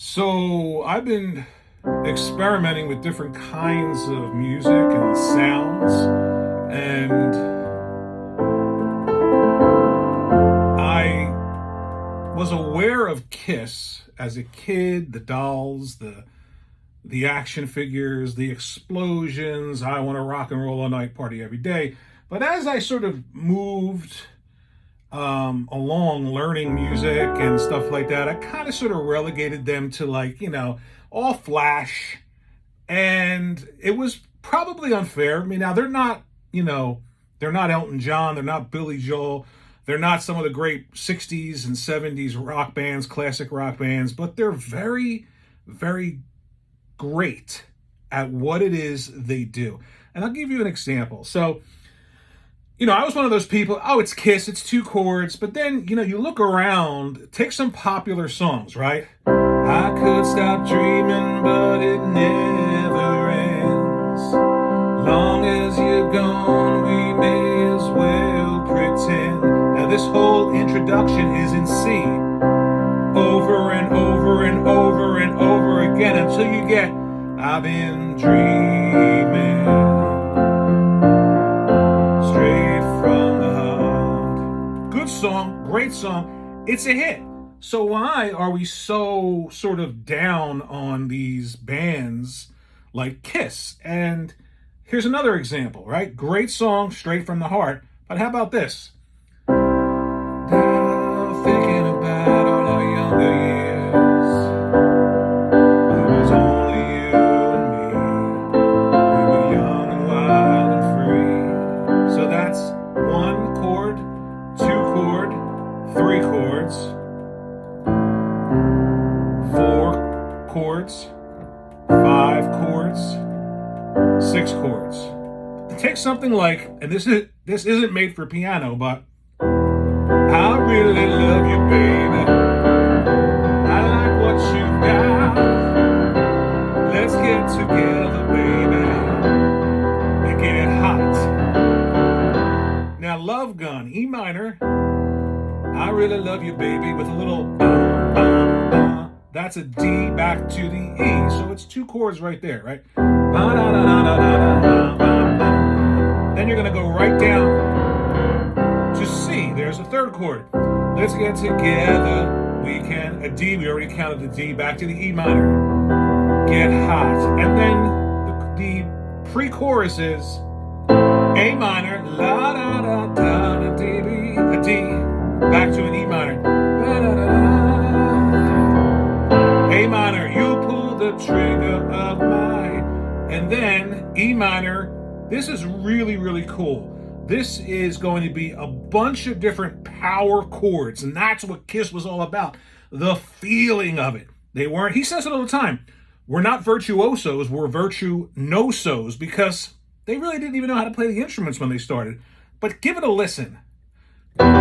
So I've been experimenting with different kinds of music and sounds, and I was aware of Kiss as a kid, the dolls, the action figures, the explosions. I want to rock and roll all night, party every day. But as I sort of moved along learning music and stuff like that, I kind of sort of relegated them to all flash. And it was probably unfair. I mean, now they're not Elton John, they're not Billy Joel, they're not some of the great 60s and 70s rock bands, classic rock bands, but they're very, very great at what it is they do. And I'll give you an example. So, I was one of those people, oh, it's Kiss, it's two chords. But then, you look around, take some popular songs, right? I could stop dreaming, but it never ends. Long as you're gone, we may as well pretend. Now, this whole introduction is in C. Over and over and over and over again until you get, I've been dreaming. Straight from the heart. Good song, great song. It's a hit. So why are we so sort of down on these bands like Kiss? And here's another example, right? Great song, straight from the heart. But how about this? Thinking about all our younger years. It was only you and me. We were young and wild and free. So that's one chord, two chord, three chords, four chords, five chords, six chords. Take something like, and this isn't made for piano, but I really love you, baby. I like what you've got. Let's get together, baby, and get hot. Now, Love Gun, E minor. I really love you, baby, with a little bum, bum, bum. That's a D back to the E. So it's two chords right there, right? Then you're going to go right down to C. There's a third chord. Let's get together. We can, a D, we already counted the D, back to the E minor. Get hot. And then the pre-chorus is A minor, la da da da da D, a D, back to an E minor. A minor, you pull the trigger of my, and then E minor. This is really, really cool. This is going to be a bunch of different power chords, and that's what Kiss was all about. The feeling of it. He says it all the time. We're not virtuosos, we're virtuosos, because they really didn't even know how to play the instruments when they started. But give it a listen. Love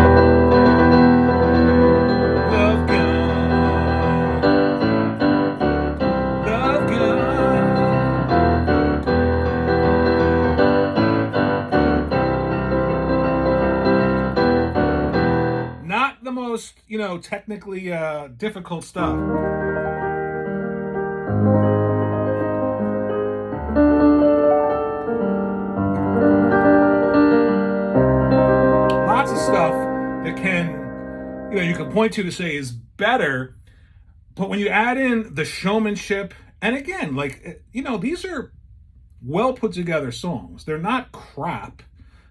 gun. Love gun. Not the most, technically difficult stuff. Lots of stuff that you can point to say is better, but when you add in the showmanship, and again, these are well put together songs. They're not crap.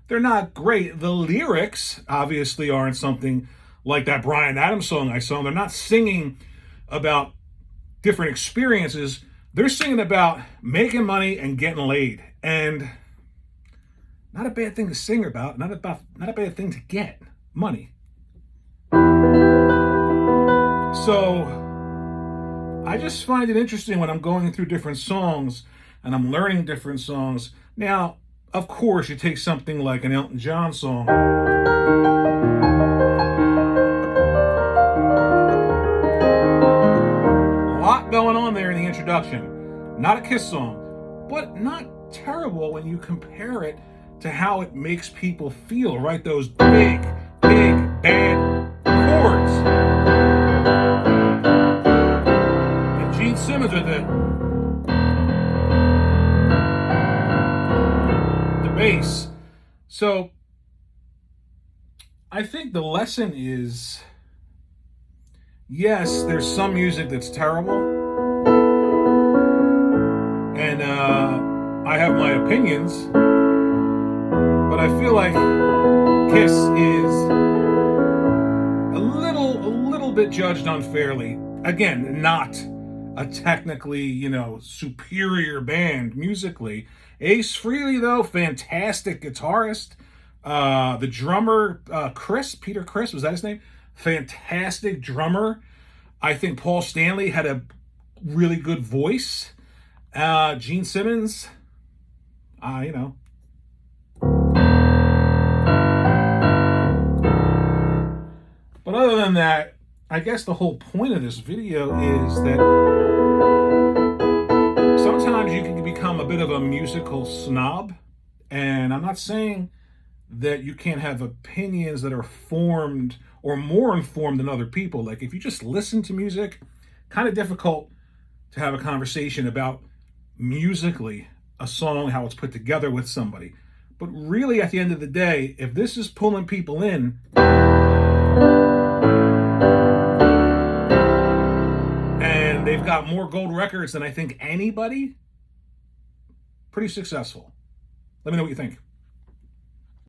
They're not great. The lyrics obviously aren't something like that Bryan Adams song I saw. They're not singing about different experiences. They're singing about making money and getting laid. And not a bad thing to sing about, not a bad thing to get money. So I just find it interesting when I'm going through different songs and I'm learning different songs. Now, of course, you take something like an Elton John song. A lot going on there in the introduction. Not a Kiss song, but not terrible when you compare it to how it makes people feel, right? Those big, big, bad chords. And those are the bass. So I think the lesson is, yes, there's some music that's terrible, and I have my opinions, but I feel like Kiss is a little bit judged unfairly. Again, not a technically, superior band musically. Ace Frehley, though, fantastic guitarist. The drummer, Peter Criss, was that his name? Fantastic drummer. I think Paul Stanley had a really good voice. Gene Simmons, But other than that, I guess the whole point of this video is that sometimes you can become a bit of a musical snob. And I'm not saying that you can't have opinions that are formed or more informed than other people. Like, if you just listen to music, kind of difficult to have a conversation about musically a song, how it's put together with somebody. But really, at the end of the day, if this is pulling people in, and they've got more gold records than I think anybody, pretty successful. Let me know what you think.